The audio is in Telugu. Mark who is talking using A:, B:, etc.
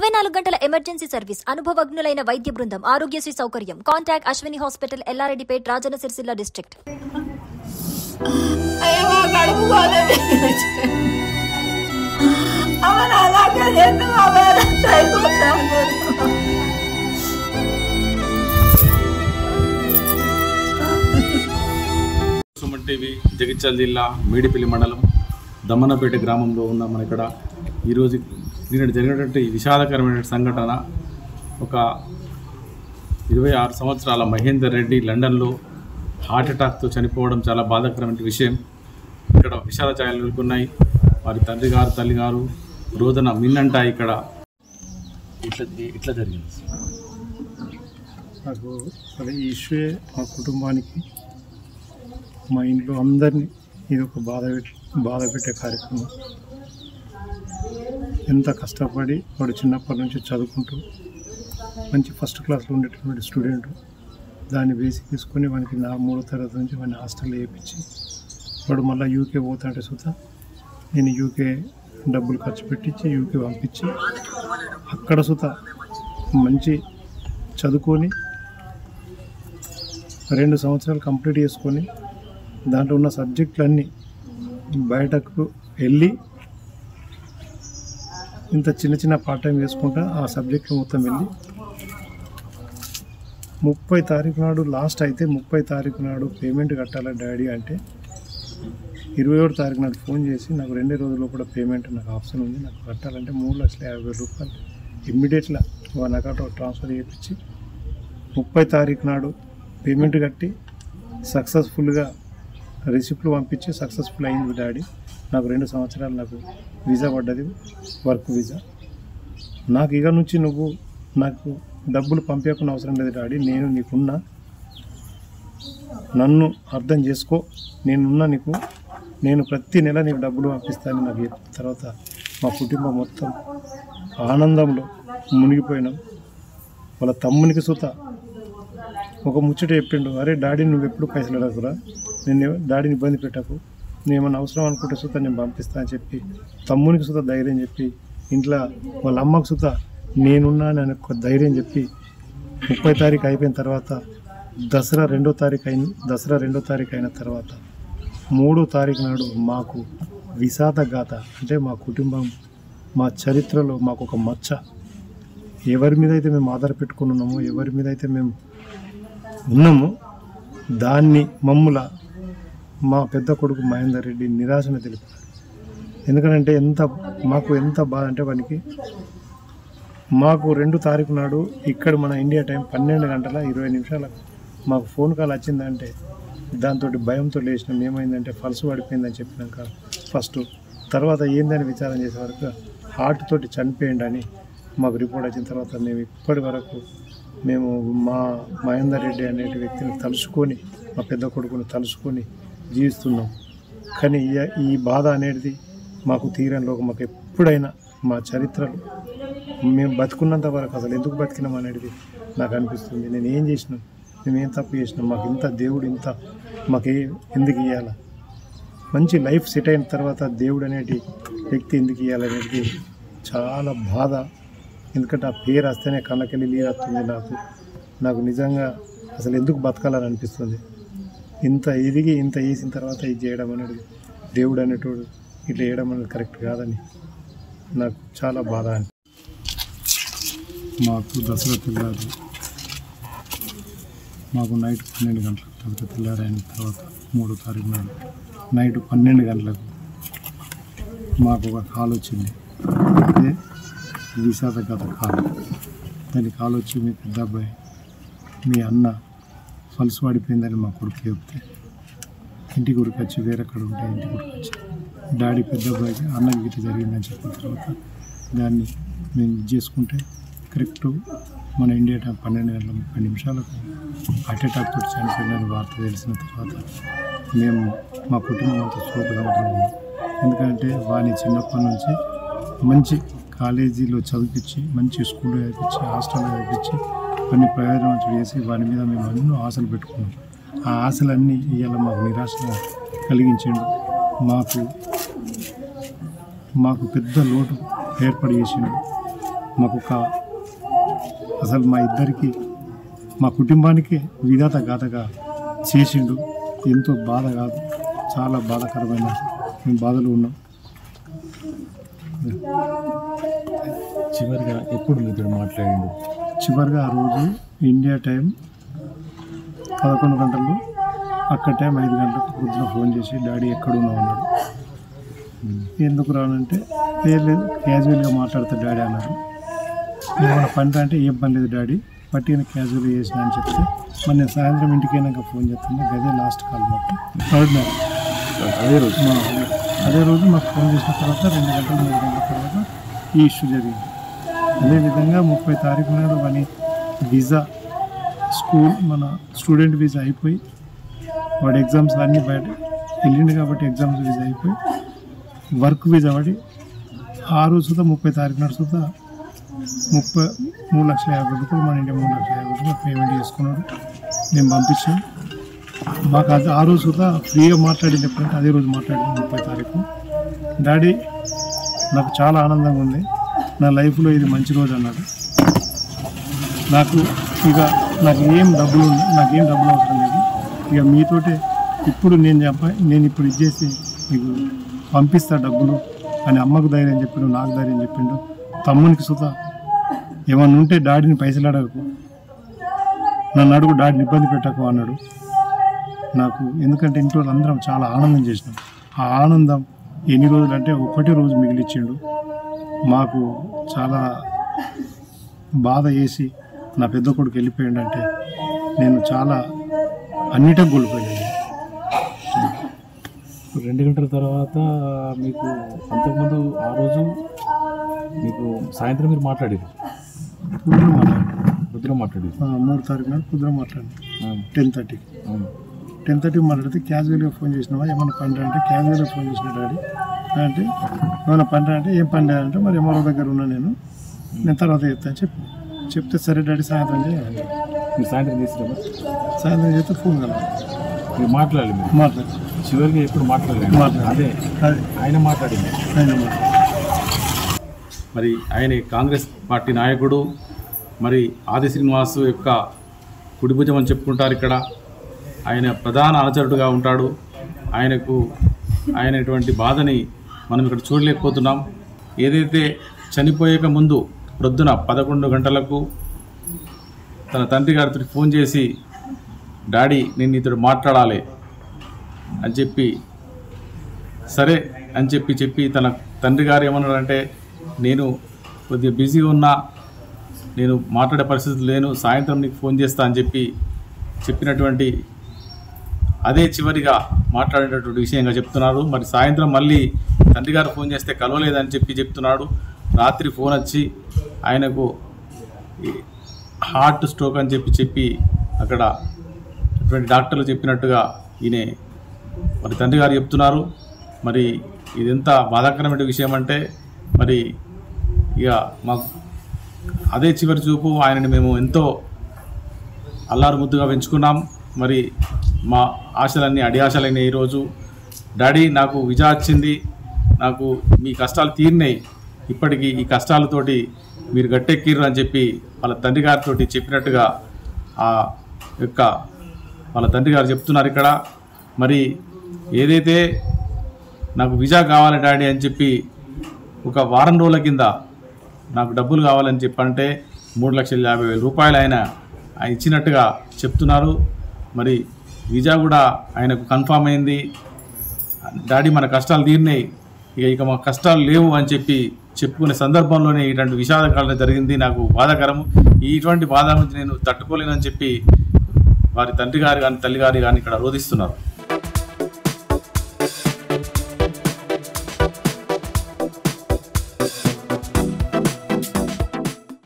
A: 24 గంటల ఎమర్జెన్సీ సర్వీస్, అనుభవజ్ఞులైన వైద్య బృందం, ఆరోగ్యశ్రీ సౌకర్యం. Contact Ashwini hospital, Yellareddypet, Rajanna Sircilla district.
B: Suman TV Jagtial జిల్లా మేడిపల్లి మండలం దమ్మన్నపేట గ్రామంలో ఉన్న మన ఇక్కడ ఈరోజు జరిగినటువంటి విషాదకరమైన సంఘటన. ఒక 26 సంవత్సరాల మహేందర్ రెడ్డి లండన్లో హార్ట్ అటాక్తో చనిపోవడం చాలా బాధాకరమైన విషయం. ఇక్కడ విషాద ఛాయలు నెలకొన్నాయి. వారి తండ్రి గారు, తల్లి గారు రోజున మిన్నంట ఇక్కడ ఇట్లా జరిగింది.
C: నాకు అదే ఈ ఇష్యూ మా కుటుంబానికి, మా ఇంట్లో అందరినీ ఇది ఒక బాధ పెట్టే కార్యక్రమం. ఎంత కష్టపడి వాడు చిన్నప్పటి నుంచి చదువుకుంటూ మంచి ఫస్ట్ క్లాస్లో ఉండేటటువంటి స్టూడెంట్, దాన్ని బేసిక్ తీసుకొని వానికి 3వ తరగతి నుంచి వాడిని హాస్టల్లో వేయించి వాడు మళ్ళీ యూకే పోతాంటే సుతా నేను యూకే డబ్బులు ఖర్చు పెట్టించి యూకే పంపించి అక్కడ సుతా మంచి చదువుకొని 2 సంవత్సరాలు కంప్లీట్ చేసుకొని దాంట్లో ఉన్న సబ్జెక్టులన్నీ బయటకు వెళ్ళి ఇంత చిన్న పార్ట్ టైం చేసుకుంటా ఆ సబ్జెక్టులు మొత్తం వెళ్ళి 30 తారీఖు నాడు లాస్ట్ అయితే 30 తారీఖు నాడు పేమెంట్ కట్టాలా డాడీ అంటే 27 తారీఖు నాడు ఫోన్ చేసి నాకు 2 రోజుల్లో కూడా పేమెంట్ నాకు ఆప్షన్ ఉంది, నాకు కట్టాలంటే 3,50,000 రూపాయలు ఇమ్మీడియట్గా వాళ్ళ అకౌంట్లో ట్రాన్స్ఫర్ చేయించి 30 తారీఖు నాడు పేమెంట్ కట్టి సక్సెస్ఫుల్గా రిసిప్ట్లు పంపించి సక్సెస్ఫుల్ అయింది డాడీ. నాకు 2 సంవత్సరాలు నాకు వీసా పడ్డది, వర్క్ వీసా. నాకు ఇక నుంచి నువ్వు నాకు డబ్బులు పంపించకుండా అవసరం లేదు డాడీ, నేను నీకున్నా, నన్ను అర్థం చేసుకో, నేనున్నా నీకు, నేను ప్రతి నెల నీకు డబ్బులు పంపిస్తాను నాకు. తర్వాత మా కుటుంబం మొత్తం ఆనందంలో మునిగిపోయినాం. వాళ్ళ తమ్మునికి సుత ఒక ముచ్చట చెప్పిండు, అరే డాడీ నువ్వు ఎప్పుడు పైసలు అడగకురా, నేను డాడీని ఇబ్బంది పెట్టకు, నేను ఏమన్నా అవసరం అనుకుంటే సుత నేను పంపిస్తా అని చెప్పి తమ్మునికి సుత ధైర్యం చెప్పి, ఇంట్లో వాళ్ళ అమ్మకు సుత నేనున్నా అని ఒక ధైర్యం చెప్పి 30 తారీఖు అయిపోయిన తర్వాత దసరా 2వ తారీఖు అయిన తర్వాత 3వ తారీఖు నాడు మాకు విషాదగాథ, అంటే మా కుటుంబం, మా చరిత్రలో మాకు ఒక మచ్చ. ఎవరి మీద అయితే మేము ఆధార పెట్టుకుని ఉన్నామో, ఎవరి మీద అయితే మేము ఉన్నామో దాన్ని మా పెద్ద కొడుకు మహేందర్ రెడ్డి నిరాశను తెలిపారు. ఎందుకంటే మాకు ఎంత బాధ అంటే వానికి మాకు 2వ తారీఖు నాడు ఇక్కడ మన ఇండియా టైం 12 గంటల 20 నిమిషాలకు మాకు ఫోన్ కాల్ వచ్చిందంటే దాంతో భయంతో లేచినాం. ఏమైందంటే పల్స్ పడిపోయిందని చెప్పినాక ఫస్ట్, తర్వాత ఏందని విచారం చేసే వరకు హార్ట్ తోటి చనిపోయింది అని మాకు రిపోర్ట్ వచ్చిన తర్వాత మేము ఇప్పటి వరకు మా మహేందర్ రెడ్డి అనే వ్యక్తిని తలుచుకొని, మా పెద్ద కొడుకుని తలుచుకొని జీవిస్తున్నాం. కానీ ఈ బాధ అనేది మాకు తీరంలో మాకు ఎప్పుడైనా మా చరిత్రలో మేము బతుకున్నంత వరకు అసలు ఎందుకు బతికినాం అనేది నాకు అనిపిస్తుంది. నేను ఏం చేసినాం, మేము ఏం తప్పు చేసినాం, మాకు ఇంత దేవుడు ఇంత ఎందుకు ఇవ్వాలా, మంచి లైఫ్ సెట్ అయిన తర్వాత దేవుడు అనేటి వ్యక్తి ఎందుకు ఇవ్వాలనేది చాలా బాధ. ఎందుకంటే ఆ పేరు వస్తేనే కళ్ళకెళ్ళి నీరు వస్తుంది నాకు నిజంగా అసలు ఎందుకు బతకాలని అనిపిస్తుంది. ఇంత ఎదిగి ఇంత వేసిన తర్వాత ఇది చేయడం అనేది, దేవుడు అనేటోడు ఇట్లా చేయడం అనేది కరెక్ట్ కాదని నాకు చాలా బాధ. మాకు దసరా తెల్లారు, మాకు నైట్ 12 గంటలకు, తర్వాత తెల్లారైన తర్వాత 3వ తారీఖు నాడు నైట్ 12 గంటలకు మాకు ఒక కాల్ వచ్చింది. అయితే విషాదగత కాల్. దానికి కాల్ వచ్చి మీ పెద్ద అబ్బాయి, మీ అన్న పల్స్ పడిపోయిందని మా కొడుకు చెప్తే ఇంటి కొడుకు వచ్చి వేరెక్కడ ఉంటే ఇంటి కొడుకు వచ్చి డాడీ పెద్ద అబ్బాయికి అన్నకి గిట్ట జరిగిందని చెప్పిన తర్వాత దాన్ని మేము చేసుకుంటే కరెక్ట్ మన ఇండియా టైం 12 గంటల 30 నిమిషాలకు హార్ట్ అటాక్ తోటి చనిపోయిందని వార్త తెలిసిన తర్వాత మేము మా కుటుంబం అంతా శోకసముద్రం ఉంది. ఎందుకంటే వాడిని చిన్నప్పటి నుంచి మంచి కాలేజీలో చదివించి, మంచి స్కూల్లో చదివించి, హాస్టల్లో చదివించి కొన్ని ప్రయోజనం చేసి వాని మీద మేము ఎన్నో ఆశలు పెట్టుకున్నాం. ఆ ఆశలన్నీ ఇవాళ మాకు నిరాశ కలిగించిండు. మాకు పెద్ద లోటు ఏర్పాటు చేసిండు. అసలు మా ఇద్దరికి మా కుటుంబానికి విధాత గాథగా చేసిండు. ఎంతో బాధ కాదు, చాలా బాధాకరమైన మేము బాధలు ఉన్నాం.
B: చివరిగా ఎప్పుడు మీతో మాట్లాడిండు?
C: చివరిగా ఆ రోజు ఇండియా టైం 11 గంటలు, అక్కడ టైం 5 గంటలకు పొద్దున ఫోన్ చేసి డాడీ ఎక్కడున్నావు అన్నాడు. ఎందుకు రానంటే లేదు క్యాజువల్గా మాట్లాడతా డాడీ అన్నాడు. ఏమైనా పని అంటే ఏం పని లేదు డాడీ, పట్టిన క్యాజువల్గా చేసిన అని చెప్తే మరి నేను సాయంత్రం ఇంటికి అయినాక ఫోన్ చేస్తాను, గదే లాస్ట్ కాల్ మాకు థర్డ్ మ్యారేజ్. అదే రోజు మాకు ఫోన్ చేసిన తర్వాత 2 గంటలు 3 గంటల తర్వాత ఈ ఇష్యూ జరిగింది. అదేవిధంగా 30 తారీఖు నాడు వాని వీసా మన స్టూడెంట్ వీసా అయిపోయి వాడి ఎగ్జామ్స్ అన్నీ బయట వెళ్ళిండు కాబట్టి ఎగ్జామ్స్ వీసా అయిపోయి వర్క్ వీసా పడి ఆ రోజు సుతా 30 తారీఖు నాడు సుతా 3,50,000 మన ఇండియా 3,50,000 పేమెంట్ చేసుకున్నాడు. మేము పంపించాం. మాకు అది ఆ రోజు సుతా ఫ్రీగా మాట్లాడింది ఎప్పుడంటే అదే రోజు మాట్లాడింది 30 తారీఖు. డాడీ నాకు చాలా ఆనందంగా ఉంది, నా లైఫ్లో ఇది మంచి రోజు అన్నాడు. నాకేం డబ్బులు అవసరం లేదు, ఇక మీతోటే ఇప్పుడు నేను ఇప్పుడు ఇచ్చేసి మీకు పంపిస్తా డబ్బులు అని అమ్మకు ధైర్యం చెప్పిండు, నాకు ధైర్యం చెప్పిండు. తమ్మునికి సుతా ఏమన్నా ఉంటే డాడీని పైసలు అడగకు, నన్ను అడుగు, డాడీని ఇబ్బంది పెట్టకు అన్నాడు. నాకు ఎందుకంటే ఇంట్లో అందరం చాలా ఆనందం చేసినాం. ఆ ఆనందం ఎన్ని రోజులు అంటే ఒకటే రోజు మిగిలిచ్చిండు. మాకు చాలా బాధ వేసి నా పెద్ద కొడుకు వెళ్ళిపోయిందంటే నేను చాలా అన్నిటికి కోల్పోయాను.
B: 2 గంటల తర్వాత మీకు అంతకుముందు ఆ రోజు మీకు సాయంత్రం మీరు మాట్లాడారు, పొద్దున మాట్లాడారు
C: 3 తారీఖు నాడు పొద్దున మాట్లాడాను 10:30 మాట్లాడితే క్యాజువల్గా ఫోన్ చేసినావా ఏమైనా పని అంటే క్యాజువల్గా ఫోన్ చేసిన డాడీ అంటే ఏమైనా పని అంటే ఏం పని లేదంటే మరి ఎవరో దగ్గర ఉన్నా నేను తర్వాత చెప్తాను చెప్తే సరే డాడీ సాయంత్రం చేయాలి.
B: మీరు సాయంత్రం చేసినా?
C: సాయంత్రం చేస్తే ఫోన్ కలవాలి,
B: మీరు మాట్లాడాలి. చివరికి ఎప్పుడు మాట్లాడలేదు? అదే ఆయన మాట్లాడింది. మరి ఆయన కాంగ్రెస్ పార్టీ నాయకుడు, మరి ఆది శ్రీనివాస్ యొక్క కుడిభుజం అని చెప్పుకుంటారు. ఇక్కడ ఆయన ప్రధాన అనుచరుడుగా ఉంటాడు. ఆయనటువంటి బాధని మనం ఇక్కడ చూడలేకపోతున్నాం. ఏదైతే చనిపోయేక ముందు ప్రొద్దున 11 గంటలకు తన తండ్రి గారితో ఫోన్ చేసి డాడీ నేను ఇతడు మాట్లాడాలి అని చెప్పి సరే అని చెప్పి తన తండ్రి గారు ఏమన్నాడంటే నేను కొద్దిగా బిజీగా ఉన్నా, నేను మాట్లాడే పరిస్థితి లేను, సాయంత్రం నీకు ఫోన్ చేస్తా అని చెప్పినటువంటి అదే చివరిగా మాట్లాడేటటువంటి విషయంగా చెప్తున్నారు. మరి సాయంత్రం మళ్ళీ తండ్రి గారు ఫోన్ చేస్తే కలవలేదని చెప్తున్నాడు. రాత్రి ఫోన్ వచ్చి ఆయనకు హార్ట్ స్ట్రోక్ అని చెప్పి అక్కడ అటువంటి డాక్టర్లు చెప్పినట్టుగా ఈయన మరి తండ్రి గారు చెప్తున్నారు. మరి ఇది ఎంత బాధాకరమైన విషయం అంటే మరి ఇక మాకు అదే చివరి చూపు. ఆయనని మేము ఎంతో అల్లారు ముద్దుగా పెంచుకున్నాం. మరి మా ఆశలన్నీ అడియాశలైన ఈరోజు డాడీ నాకు విజా వచ్చింది, నాకు మీ కష్టాలు తీరినాయి, ఇప్పటికీ ఈ కష్టాలతోటి మీరు గట్టెక్కిర్రు అని చెప్పి వాళ్ళ తండ్రి గారితో చెప్పినట్టుగా వాళ్ళ తండ్రి గారు చెప్తున్నారు ఇక్కడ. మరి ఏదైతే నాకు విజా కావాలి డాడీ అని చెప్పి ఒక వారం రోజుల కింద నాకు డబ్బులు కావాలని చెప్పంటే 3,50,000 రూపాయలు ఆయన ఇచ్చినట్టుగా చెప్తున్నారు. మరి విజా కూడా ఆయనకు కన్ఫామ్ అయింది. డాడీ మన కష్టాలు తీరినాయి, ఇక మా కష్టాలు లేవు అని చెప్పుకునే సందర్భంలోనే ఇటువంటి విషాదకాలం జరిగింది. నాకు బాధాకరము. ఇటువంటి బాధ నుంచి నేను తట్టుకోలేనని చెప్పి వారి తండ్రి గారు కానీ తల్లి గారు కానీ ఇక్కడ రోధిస్తున్నారు.